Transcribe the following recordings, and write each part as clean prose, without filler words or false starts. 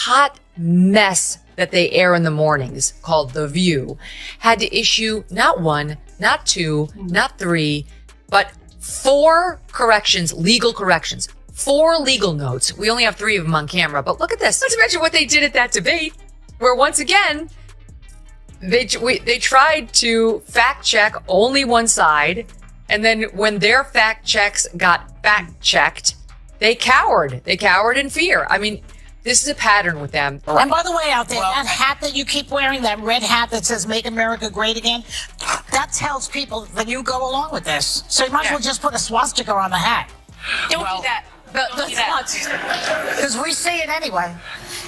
hot mess that they air in the mornings called The View had to issue not one, not two, not three, but 4 corrections, legal corrections, 4 legal notes. We only have 3 of them on camera, but look at this. Let's imagine what they did at that debate, where once again, they tried to fact check only one side, and then when their fact checks got fact checked, they cowered. They cowered in fear. I mean, this is a pattern with them. And by the way, out there, that hat that you keep wearing, that red hat that says "Make America Great Again," that tells people that you go along with this. So you might as well just put a swastika on the hat. Don't do that. Because we see it anyway.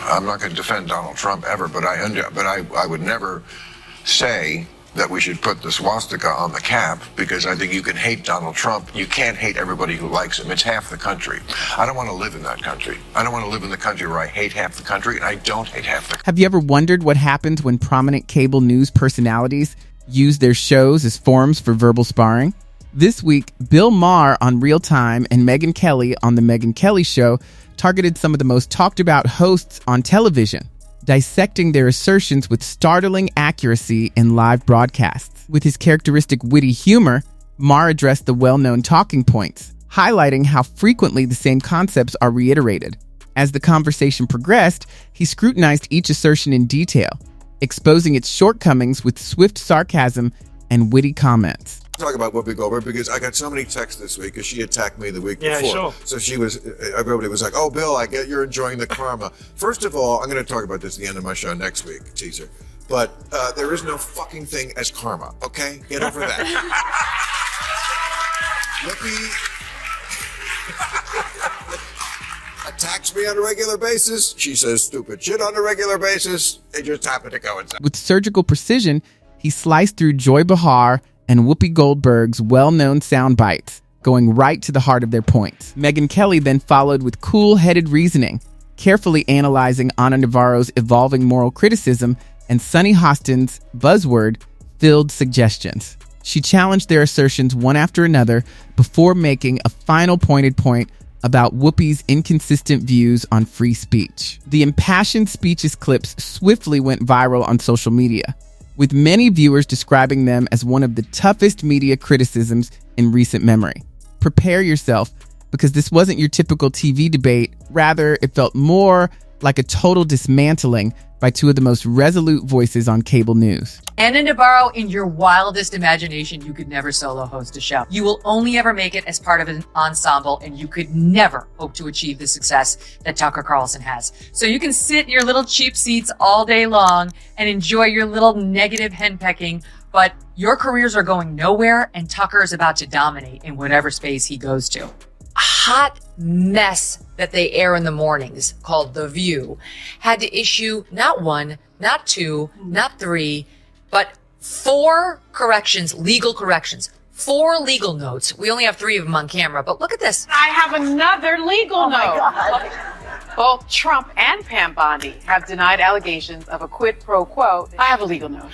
I'm not going to defend Donald Trump ever, but I would never say that we should put the swastika on the cap, because I think you can hate Donald Trump. You can't hate everybody who likes him. It's half the country. I don't want to live in that country. I don't want to live in the country where I hate half the country, and I don't hate half the country. Have you ever wondered what happens when prominent cable news personalities use their shows as forums for verbal sparring? This week, Bill Maher on Real Time and Megyn Kelly on The Megyn Kelly Show targeted some of the most talked about hosts on television, dissecting their assertions with startling accuracy in live broadcasts. With his characteristic witty humor, Maher addressed the well-known talking points, highlighting how frequently the same concepts are reiterated. As the conversation progressed, he scrutinized each assertion in detail, exposing its shortcomings with swift sarcasm and witty comments. Talk about Whoopi Goldberg, because I got so many texts this week because she attacked me the week before. Sure. So everybody was like, "Oh, Bill, I get you're enjoying the karma." First of all, I'm going to talk about this at the end of my show next week, teaser. But there is no fucking thing as karma, okay? Get over that. Whoopi attacks me on a regular basis. She says stupid shit on a regular basis. It just happened to coincide. With surgical precision, he sliced through Joy Behar and Whoopi Goldberg's well-known sound bites, going right to the heart of their points. Megyn Kelly then followed with cool-headed reasoning, carefully analyzing Ana Navarro's evolving moral criticism and Sunny Hostin's buzzword-filled suggestions. She challenged their assertions one after another before making a final pointed point about Whoopi's inconsistent views on free speech. The impassioned speeches clips swiftly went viral on social media, with many viewers describing them as one of the toughest media criticisms in recent memory. Prepare yourself, because this wasn't your typical TV debate. Rather, it felt more like a total dismantling by 2 of the most resolute voices on cable news. Ana Navarro, in your wildest imagination, you could never solo host a show. You will only ever make it as part of an ensemble, and you could never hope to achieve the success that Tucker Carlson has. So you can sit in your little cheap seats all day long and enjoy your little negative henpecking, but your careers are going nowhere, and Tucker is about to dominate in whatever space he goes to. Hot mess that they air in the mornings called The View had to issue not one, not two, not 3, but 4 corrections, legal corrections, 4 legal notes. We only have 3 of them on camera, but look at this. I have another legal note. My God. Both Trump and Pam Bondi have denied allegations of a quid pro quo. I have a legal note.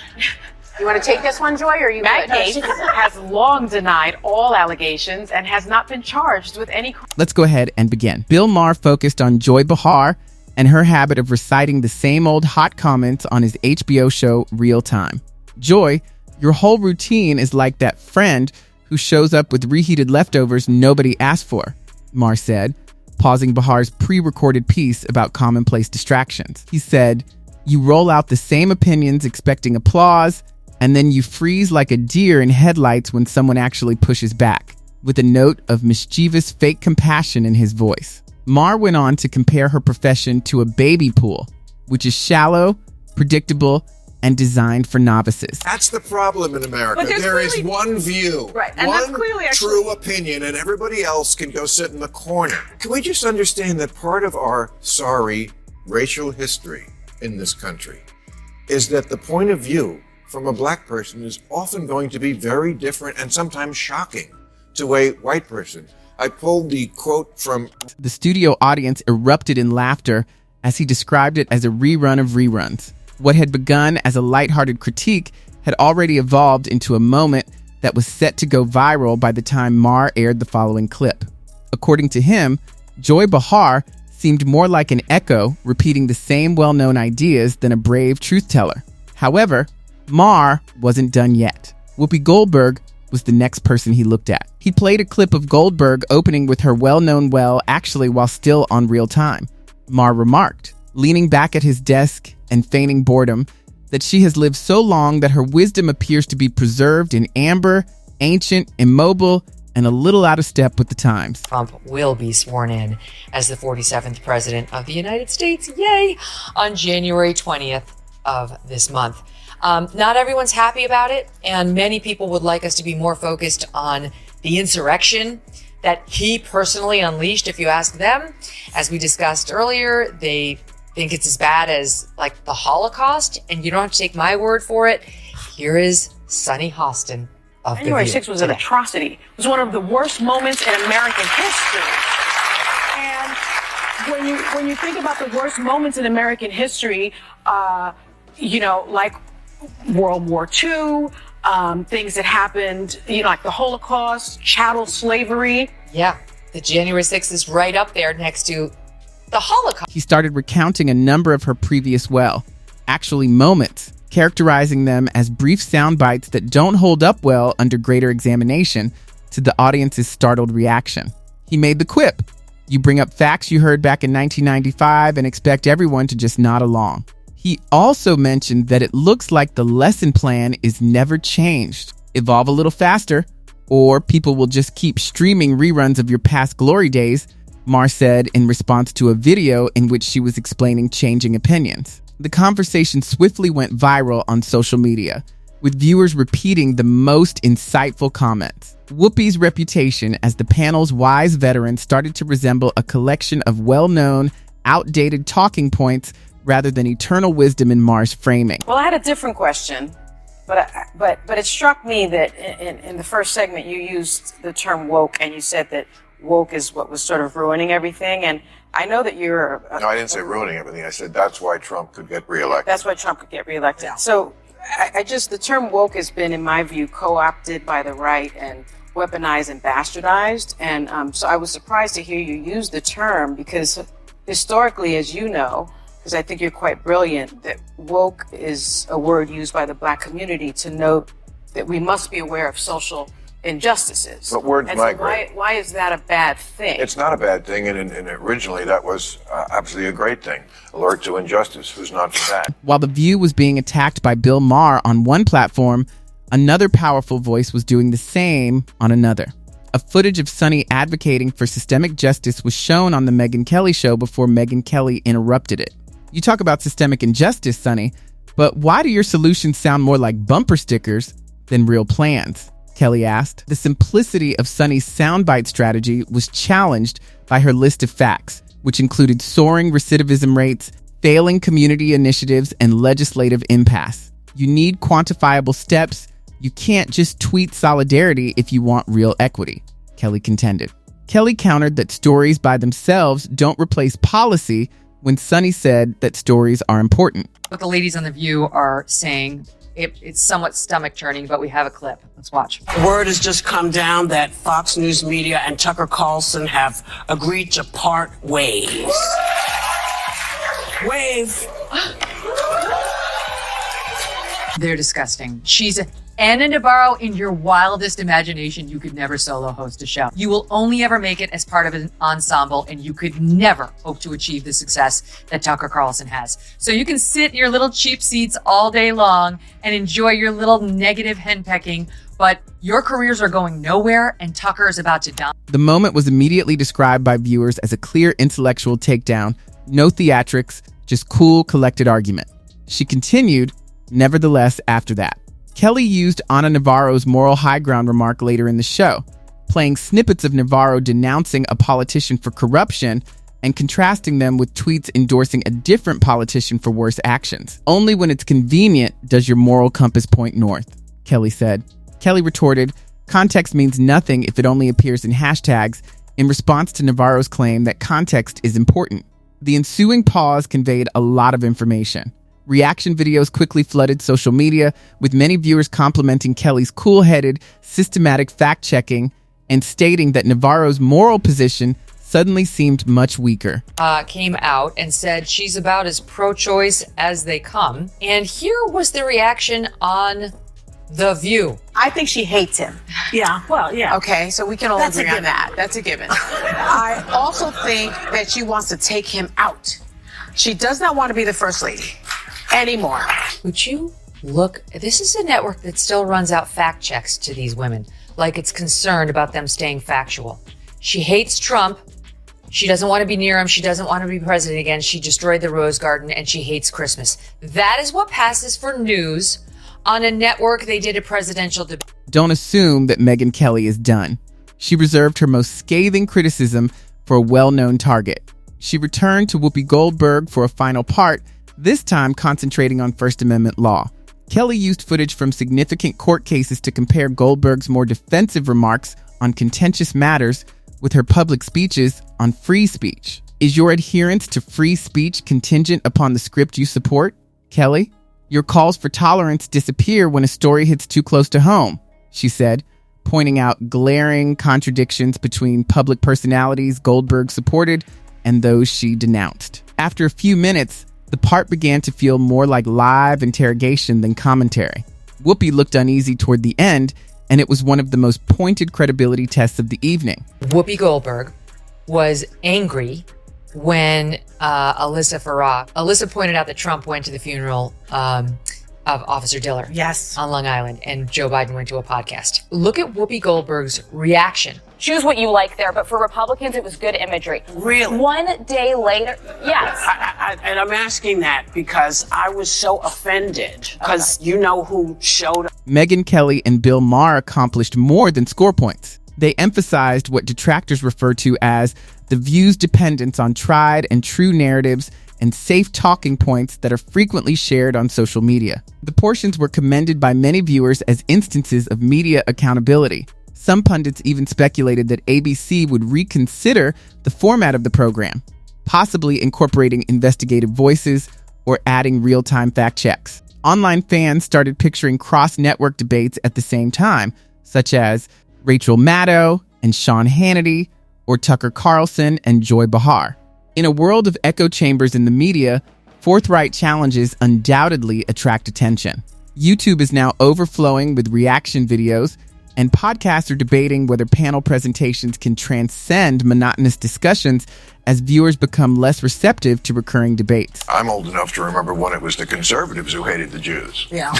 You want to take this one, Joy, or are you good? Megyn has long denied all allegations and has not been charged with any crime. Let's go ahead and begin. Bill Maher focused on Joy Behar and her habit of reciting the same old hot comments on his HBO show Real Time. Joy, your whole routine is like that friend who shows up with reheated leftovers nobody asked for, Maher said, pausing Behar's pre-recorded piece about commonplace distractions. He said, "You roll out the same opinions expecting applause, and then you freeze like a deer in headlights when someone actually pushes back," with a note of mischievous fake compassion in his voice. Maher went on to compare her profession to a baby pool, which is shallow, predictable, and designed for novices. That's the problem in America. But There is one view, Right, and that's one clearly true opinion, and everybody else can go sit in the corner. Can we just understand that part of our sorry racial history in this country is that the point of view from a black person is often going to be very different and sometimes shocking to a white person. I pulled the quote from... The studio audience erupted in laughter as he described it as a rerun of reruns. What had begun as a lighthearted critique had already evolved into a moment that was set to go viral by the time Maher aired the following clip. According to him, Joy Behar seemed more like an echo, repeating the same well-known ideas than a brave truth-teller. However, Maher wasn't done yet. Whoopi Goldberg was the next person he looked at. He played a clip of Goldberg opening with her well-known well, actually while still on real time. Maher remarked, leaning back at his desk and feigning boredom, that she has lived so long that her wisdom appears to be preserved in amber, ancient, immobile, and a little out of step with the times. Trump will be sworn in as the 47th president of the United States, yay, on January 20th of this month. Not everyone's happy about it, and many people would like us to be more focused on the insurrection that he personally unleashed, if you ask them. As we discussed earlier, they think it's as bad as like the Holocaust, and you don't have to take my word for it. Here is Sunny Hostin of January The View 6th was an atrocity. It was one of the worst moments in American history. And when you think about the worst moments in American history, like World War II, things that happened, like the Holocaust, chattel slavery. Yeah, the January 6th is right up there next to the Holocaust. He started recounting a number of her previous moments, characterizing them as brief sound bites that don't hold up well under greater examination to the audience's startled reaction. He made the quip, "You bring up facts you heard back in 1995 and expect everyone to just nod along." He also mentioned that it looks like the lesson plan is never changed. Evolve a little faster, or people will just keep streaming reruns of your past glory days, Maher said in response to a video in which she was explaining changing opinions. The conversation swiftly went viral on social media, with viewers repeating the most insightful comments. Whoopi's reputation as the panel's wise veteran started to resemble a collection of well-known, outdated talking points rather than eternal wisdom in Maher's framing. Well, I had a different question, but it struck me that in the first segment you used the term woke, and you said that woke is what was sort of ruining everything. And I know that you're... No, I didn't say ruining everything. I said that's why Trump could get reelected. That's why Trump could get reelected. Yeah. So the term woke has been, in my view, co-opted by the right and weaponized and bastardized. And so I was surprised to hear you use the term, because historically, as you know, because I think you're quite brilliant, that woke is a word used by the Black community to note that we must be aware of social injustices. But words migrate. Why is that a bad thing? It's not a bad thing, and originally that was absolutely a great thing. Alert to injustice. Who's not for that? While The View was being attacked by Bill Maher on one platform, another powerful voice was doing the same on another. A footage of Sunny advocating for systemic justice was shown on the Megyn Kelly show before Megyn Kelly interrupted it. You talk about systemic injustice, Sunny, but why do your solutions sound more like bumper stickers than real plans? Kelly asked. The simplicity of Sunny's soundbite strategy was challenged by her list of facts, which included soaring recidivism rates, failing community initiatives, and legislative impasse. You need quantifiable steps. You can't just tweet solidarity if you want real equity, Kelly contended. Kelly countered that stories by themselves don't replace policy when Sunny said that stories are important. What the ladies on The View are saying, it's somewhat stomach-churning, but we have a clip. Let's watch. Word has just come down that Fox News Media and Tucker Carlson have agreed to part ways. Wave. They're disgusting. She's Anna Navarro. In your wildest imagination, you could never solo host a show. You will only ever make it as part of an ensemble, and you could never hope to achieve the success that Tucker Carlson has. So you can sit in your little cheap seats all day long and enjoy your little negative henpecking, but your careers are going nowhere, and Tucker is about to die. The moment was immediately described by viewers as a clear intellectual takedown, no theatrics, just cool, collected argument. She continued, nevertheless, after that. Kelly used Ana Navarro's moral high ground remark later in the show, playing snippets of Navarro denouncing a politician for corruption and contrasting them with tweets endorsing a different politician for worse actions. Only when it's convenient does your moral compass point north, Kelly said. Kelly retorted, context means nothing if it only appears in hashtags, in response to Navarro's claim that context is important. The ensuing pause conveyed a lot of information. Reaction videos quickly flooded social media, with many viewers complimenting Kelly's cool-headed, systematic fact-checking and stating that Navarro's moral position suddenly seemed much weaker. Came out and said she's about as pro-choice as they come. And here was the reaction on The View. I think she hates him. Yeah, well, yeah. Okay, so we can all That's a agree on given. that. That's a given. I also think that she wants to take him out. She does not want to be the first lady anymore. Would you look? This is a network that still runs out fact checks to these women, like it's concerned about them staying factual. She hates Trump. She doesn't want to be near him. She doesn't want to be president again. She destroyed the Rose Garden and she hates Christmas. That is what passes for news on a network. They did a presidential debate. Don't assume that Megyn Kelly is done. She reserved her most scathing criticism for a well-known target. She returned to Whoopi Goldberg for a final part, this time concentrating on First Amendment law. Kelly used footage from significant court cases to compare Goldberg's more defensive remarks on contentious matters with her public speeches on free speech. Is your adherence to free speech contingent upon the script you support, Kelly? Your calls for tolerance disappear when a story hits too close to home, she said, pointing out glaring contradictions between public personalities Goldberg supported and those she denounced. After a few minutes, the part began to feel more like live interrogation than commentary. Whoopi looked uneasy toward the end, and it was one of the most pointed credibility tests of the evening. Whoopi Goldberg was angry when Alyssa pointed out that Trump went to the funeral of Officer Diller. Yes. On Long Island, and Joe Biden went to a podcast. Look at Whoopi Goldberg's reaction. Choose what you like there, but for Republicans, it was good imagery. Really? One day later, yes. And I'm asking that because I was so offended because you know who showed up. Megyn Kelly and Bill Maher accomplished more than score points. They emphasized what detractors refer to as the View's dependence on tried and true narratives and safe talking points that are frequently shared on social media. The portions were commended by many viewers as instances of media accountability. Some pundits even speculated that ABC would reconsider the format of the program, possibly incorporating investigative voices or adding real-time fact checks. Online fans started picturing cross-network debates at the same time, such as Rachel Maddow and Sean Hannity, or Tucker Carlson and Joy Behar. In a world of echo chambers in the media, forthright challenges undoubtedly attract attention. YouTube is now overflowing with reaction videos, and podcasts are debating whether panel presentations can transcend monotonous discussions as viewers become less receptive to recurring debates. I'm old enough to remember when it was the conservatives who hated the Jews. Yeah.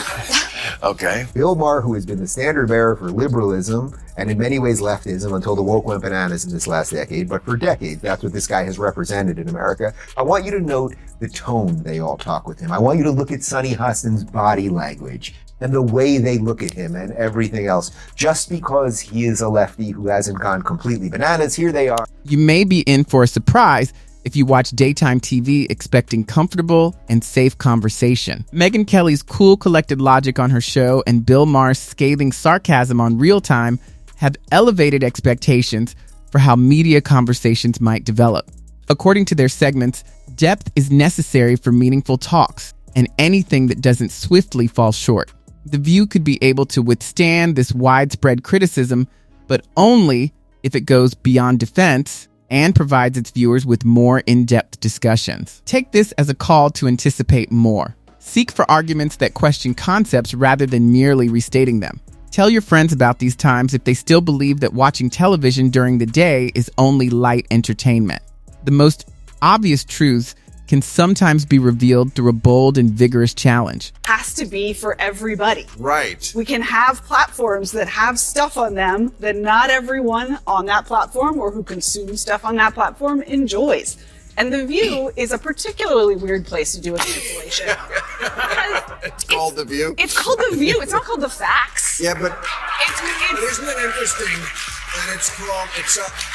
Okay. Bill Maher, who has been the standard bearer for liberalism and in many ways leftism until the woke went bananas in this last decade, but for decades, that's what this guy has represented in America. I want you to note the tone they all talk with him. I want you to look at Sonny Hostin's body language and the way they look at him and everything else. Just because he is a lefty who hasn't gone completely bananas, here they are. You may be in for a surprise if you watch daytime TV expecting comfortable and safe conversation. Megyn Kelly's cool, collected logic on her show and Bill Maher's scathing sarcasm on Real Time have elevated expectations for how media conversations might develop. According to their segments, depth is necessary for meaningful talks, and anything that doesn't swiftly fall short. The View could be able to withstand this widespread criticism, but only if it goes beyond defense and provides its viewers with more in-depth discussions. Take this as a call to anticipate more. Seek for arguments that question concepts rather than merely restating them. Tell your friends about these times if they still believe that watching television during the day is only light entertainment. The most obvious truths can sometimes be revealed through a bold and vigorous challenge. Has to be for everybody. Right. We can have platforms that have stuff on them that not everyone on that platform or who consumes stuff on that platform enjoys. And The View is a particularly weird place to do a cancellation. It's called The View? It's called The View. It's not called The Facts. Yeah, but isn't it interesting that it's called,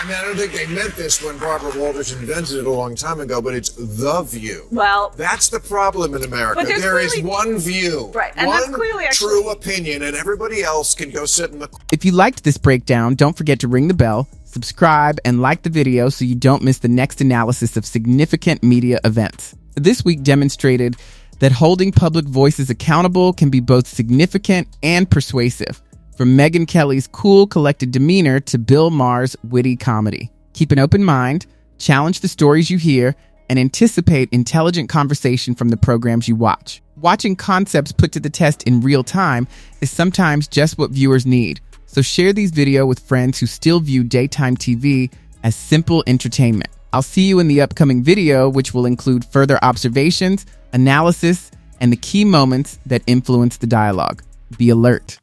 I don't think they meant this when Barbara Walters invented it a long time ago, but it's The View. Well, that's the problem in America. But there is one view. Right, and one that's clearly true opinion, and everybody else can go sit in the... If you liked this breakdown, don't forget to ring the bell, subscribe, and like the video so you don't miss the next analysis of significant media events. This week demonstrated that holding public voices accountable can be both significant and persuasive, from Megyn Kelly's cool, collected demeanor to Bill Maher's witty comedy. Keep an open mind, challenge the stories you hear, and anticipate intelligent conversation from the programs you watch. Watching concepts put to the test in real time is sometimes just what viewers need. So share these videos with friends who still view daytime TV as simple entertainment. I'll see you in the upcoming video, which will include further observations, analysis, and the key moments that influence the dialogue. Be alert.